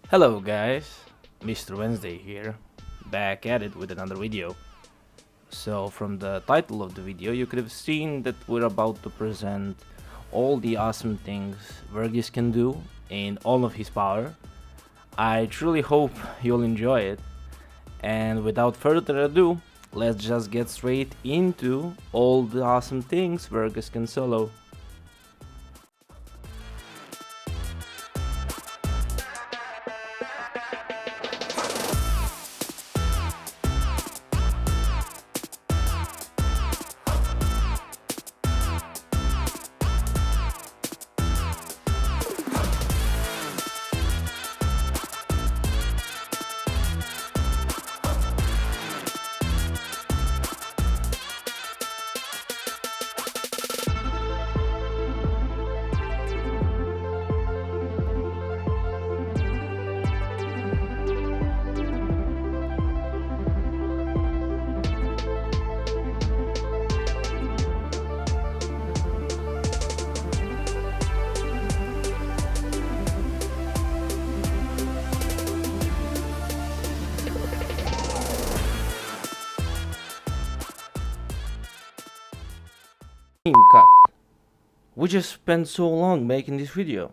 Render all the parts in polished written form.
Hello guys, Mr. Wednesday here, back at it with another video. So from the title of the video you could have seen that we're about to present all the awesome things Vergis can do in all of his power. I truly hope you'll enjoy it, and without further ado, let's just get straight into all the awesome things Vergis can solo. Cut. We just spent so long making this video.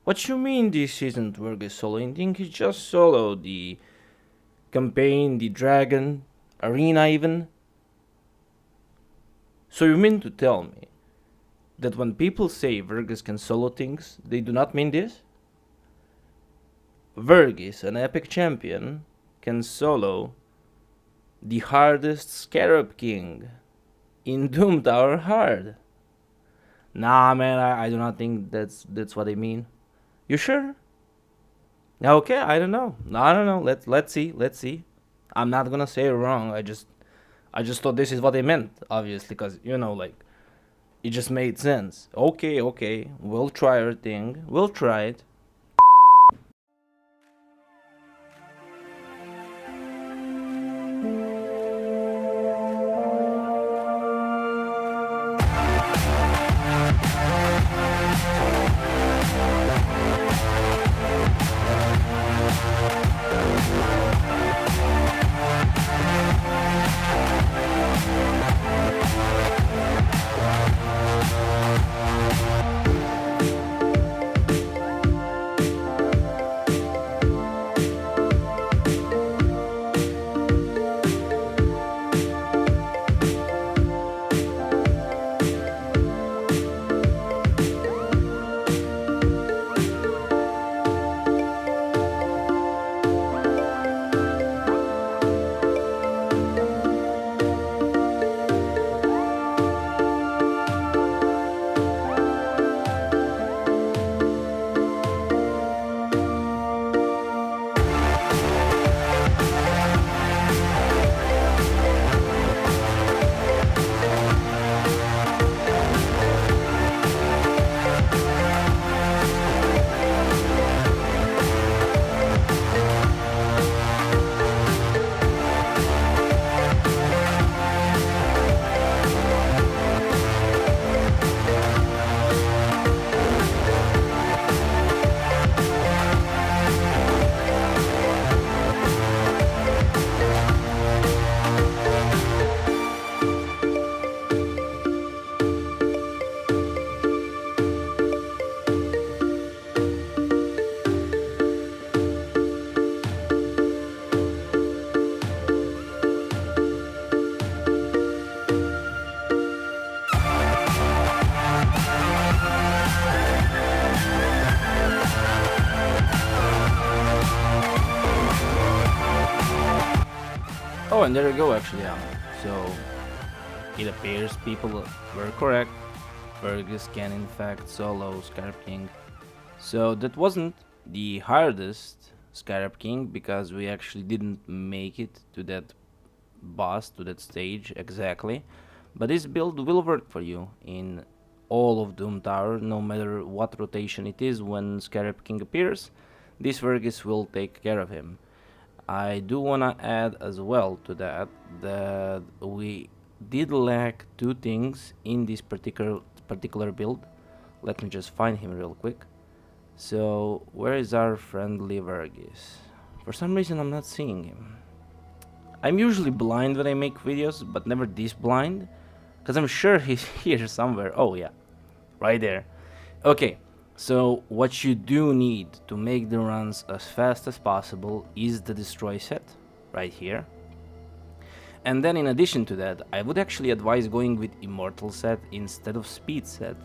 What you mean this isn't Vergis soloing? Think he just soloed the campaign, the dragon, arena even? So you mean to tell me that when people say Vergis can solo things, they do not mean this? Vergis, an epic champion, can solo the hardest Scarab King in Doom Tower Hard. Nah, man, I do not think that's what I mean. You sure? Okay, I don't know. I don't know. Let's see. Let's see. I'm not gonna say it wrong. I just thought this is what I meant, obviously, because like it just made sense. Okay, okay. We'll try our thing. We'll try it. Oh, and there you go, actually. So it appears people were correct. Vergis can in fact solo Scarab King. So that wasn't the hardest Scarab King, because we actually didn't make it to that boss, to that stage exactly. But this build will work for you in all of Doom Tower, no matter what rotation it is when Scarab King appears. This Vergis will take care of him. I do wanna add as well to that we did lack two things in this particular build. Let me just find him real quick. So, where is our friendly Vergis? For some reason, I'm not seeing him. I'm usually blind when I make videos, but never this blind, because I'm sure he's here somewhere. Oh, yeah, right there. Okay, so what you do need to make the runs as fast as possible is the destroy set, right here. And then in addition to that, I would actually advise going with immortal set instead of speed set.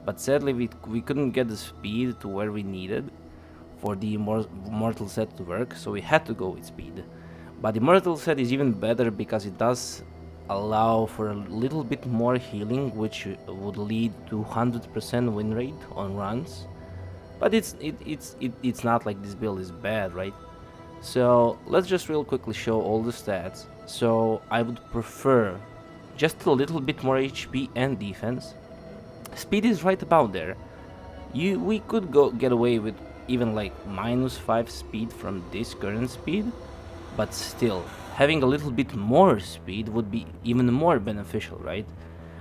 But sadly we couldn't get the speed to where we needed for the immortal set to work, so we had to go with speed. But immortal set is even better because it does allow for a little bit more healing, which would lead to 100% win rate on runs. But it's not like this build is bad, right? So let's just real quickly show all the stats. So I would prefer just a little bit more HP and defense. Speed is right about there. We could get away with even like -5 speed from this current speed, but still having a little bit more speed would be even more beneficial, right?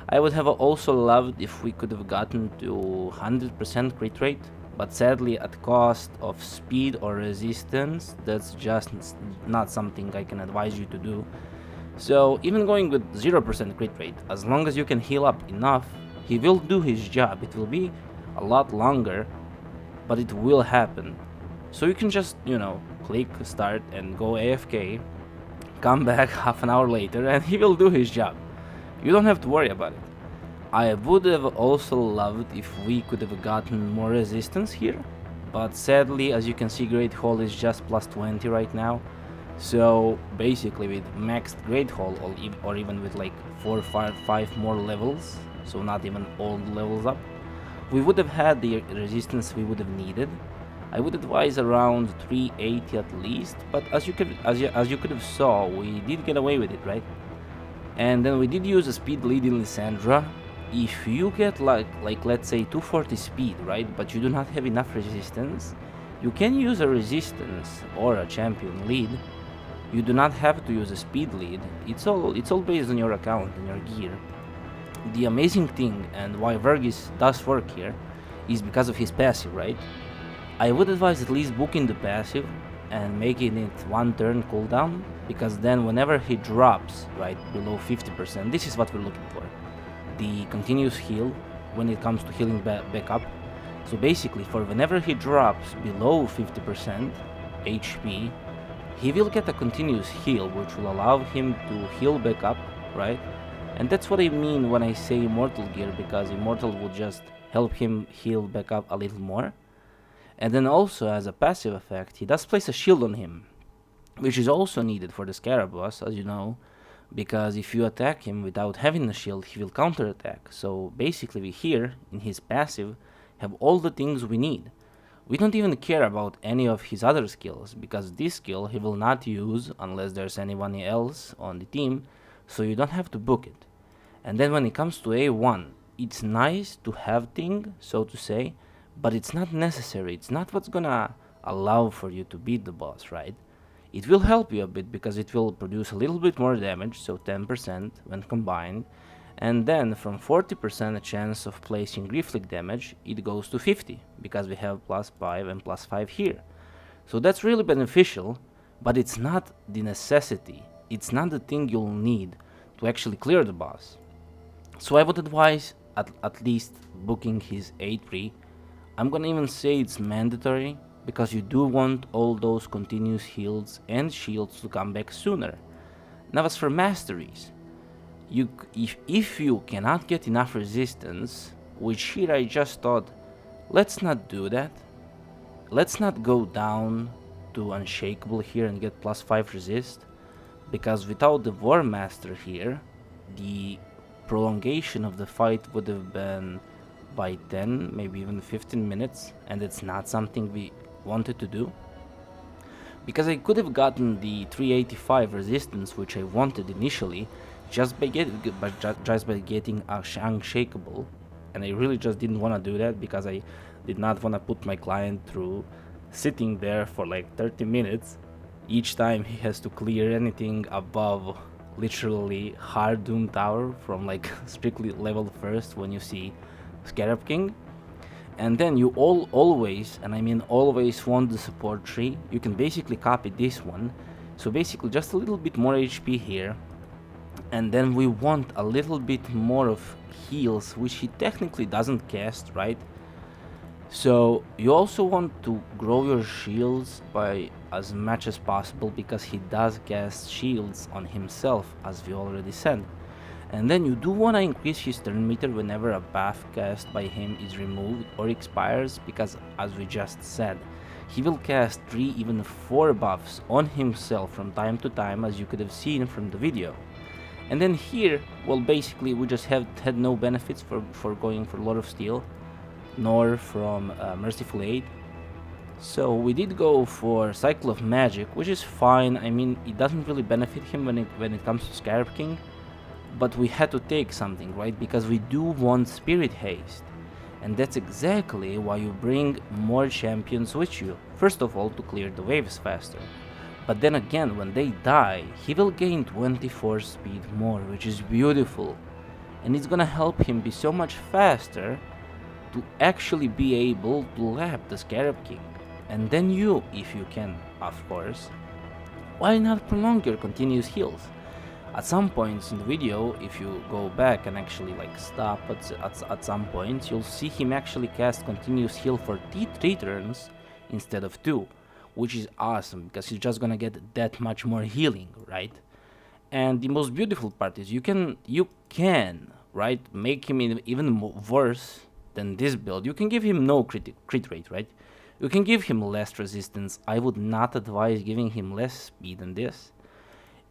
I would have also loved if we could have gotten to 100% crit rate, but sadly at cost of speed or resistance, that's just not something I can advise you to do. So even going with 0% crit rate, as long as you can heal up enough, he will do his job. It will be a lot longer, but it will happen. So you can just, click start and go AFK, come back half an hour later, and he will do his job. You don't have to worry about it. I would have also loved if we could have gotten more resistance here, but sadly, as you can see, Great Hall is just +20 right now. So basically with maxed Great Hall, or even with like 4 or 5 more levels, so not even all the levels up, we would have had the resistance we would have needed. I would advise around 380 at least, but as you could have saw, we did get away with it, right? And then we did use a speed lead in Lysandra. If you get like let's say 240 speed, right, but you do not have enough resistance, you can use a resistance or a champion lead. You do not have to use a speed lead. It's all based on your account and your gear. The amazing thing and why Vergis does work here is because of his passive, right? I would advise at least booking the passive and making it 1 turn cooldown, because then whenever he drops right below 50%, this is what we're looking for, the continuous heal when it comes to healing back up. So basically, for whenever he drops below 50% HP, he will get a continuous heal, which will allow him to heal back up, right? And that's what I mean when I say immortal gear, because immortal will just help him heal back up a little more. And then also, as a passive effect, he does place a shield on him, which is also needed for the Scarab boss, as you know, because if you attack him without having a shield, he will counterattack. So basically, we here, in his passive, have all the things we need. We don't even care about any of his other skills, because this skill he will not use unless there's anyone else on the team, so you don't have to book it. And then when it comes to A1, it's nice to have thing, so to say, but it's not necessary. It's not what's gonna allow for you to beat the boss, right? It will help you a bit because it will produce a little bit more damage, so 10% when combined, and then from 40% a chance of placing reflect damage, it goes to 50, because we have +5 and +5 here. So that's really beneficial, but it's not the necessity. It's not the thing you'll need to actually clear the boss. So I would advise at least booking his A3. I'm gonna even say it's mandatory, because you do want all those continuous heals and shields to come back sooner. Now as for masteries, if you cannot get enough resistance, which here I just thought, let's not do that. Let's not go down to unshakable here and get +5 resist, because without the War Master here, the prolongation of the fight would have been by 10, maybe even 15 minutes, and it's not something we wanted to do. Because I could have gotten the 385 resistance, which I wanted initially, just by getting unshakable, and I really just didn't want to do that, because I did not want to put my client through sitting there for like 30 minutes each time he has to clear anything above literally hard Doom Tower from like strictly level 1st when you see Scarab King. And then you always, and I mean always, want the support tree. You can basically copy this one. So basically just a little bit more HP here, and then we want a little bit more of heals, which he technically doesn't cast, right? So you also want to grow your shields by as much as possible, because he does cast shields on himself, as we already said. And then you do want to increase his turn meter whenever a buff cast by him is removed or expires, because as we just said, he will cast 3, even 4 buffs on himself from time to time, as you could have seen from the video. And then here, well, basically we just had no benefits for going for Lord of Steel, nor from Merciful Aid. So we did go for Cycle of Magic, which is fine. I mean, it doesn't really benefit him when it comes to Scarab King, but we had to take something, right? Because we do want Spirit Haste, and that's exactly why you bring more champions with you. First of all, to clear the waves faster, but then again, when they die, he will gain 24 speed more, which is beautiful, and it's gonna help him be so much faster to actually be able to lap the Scarab King. And then you, if you can, of course, why not prolong your continuous heals? At some points in the video, if you go back and actually like stop at some points, you'll see him actually cast continuous heal for 3 turns instead of 2, which is awesome, because he's just gonna get that much more healing, right? And the most beautiful part is you can right, make him even worse than this build. You can give him no crit rate, right? You can give him less resistance. I would not advise giving him less speed than this,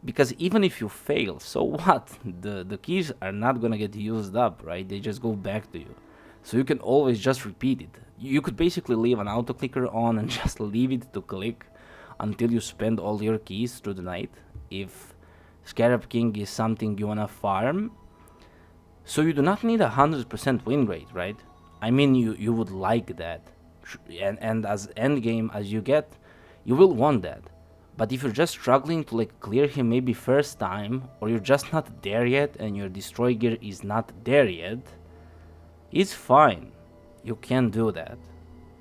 because even if you fail, so what? The keys are not gonna get used up, right? They just go back to you. So you can always just repeat it. You could basically leave an auto clicker on and just leave it to click until you spend all your keys through the night, if Scarab King is something you wanna farm. So you do not need 100% win rate, right? I mean, you would like that, and as endgame as you get, you will want that. But if you're just struggling to like clear him maybe first time, or you're just not there yet and your destroy gear is not there yet, it's fine. You can do that.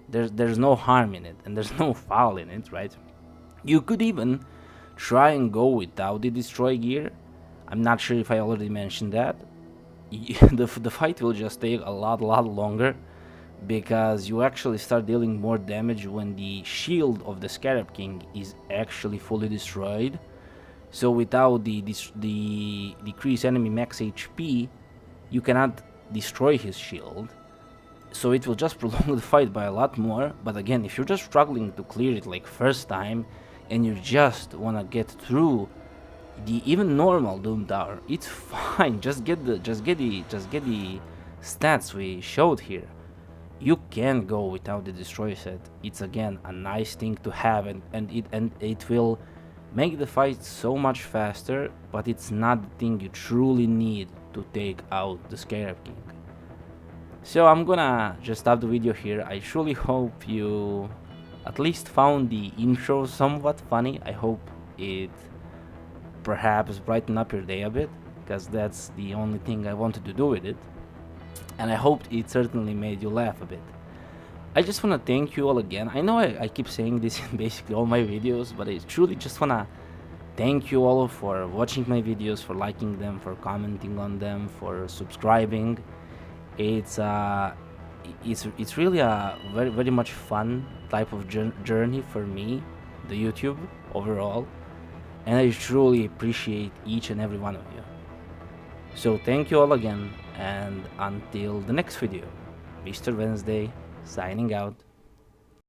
There's no harm in it, and there's no foul in it, right? You could even try and go without the destroy gear. I'm not sure if I already mentioned that. The fight will just take a lot longer, because you actually start dealing more damage when the shield of the Scarab King is actually fully destroyed. So without the decrease enemy max HP, you cannot destroy his shield. So it will just prolong the fight by a lot more. But again, if you're just struggling to clear it like first time, and you just wanna get through the even normal Doom Tower, it's fine. Just get the stats we showed here. You can go without the destroy set. It's again a nice thing to have, and it will make the fight so much faster, but it's not the thing you truly need to take out the Scarab King. So I'm gonna just stop the video here. I truly hope you at least found the intro somewhat funny. I hope it perhaps brighten up your day a bit, because that's the only thing I wanted to do with it. And I hoped it certainly made you laugh a bit. I just want to thank you all again. I know I keep saying this in basically all my videos, but I truly just want to thank you all for watching my videos, for liking them, for commenting on them, for subscribing. It's really a very much fun type of journey for me, the YouTube overall, and I truly appreciate each and every one of you. So thank you all again, and until the next video, Mr. Wednesday signing out.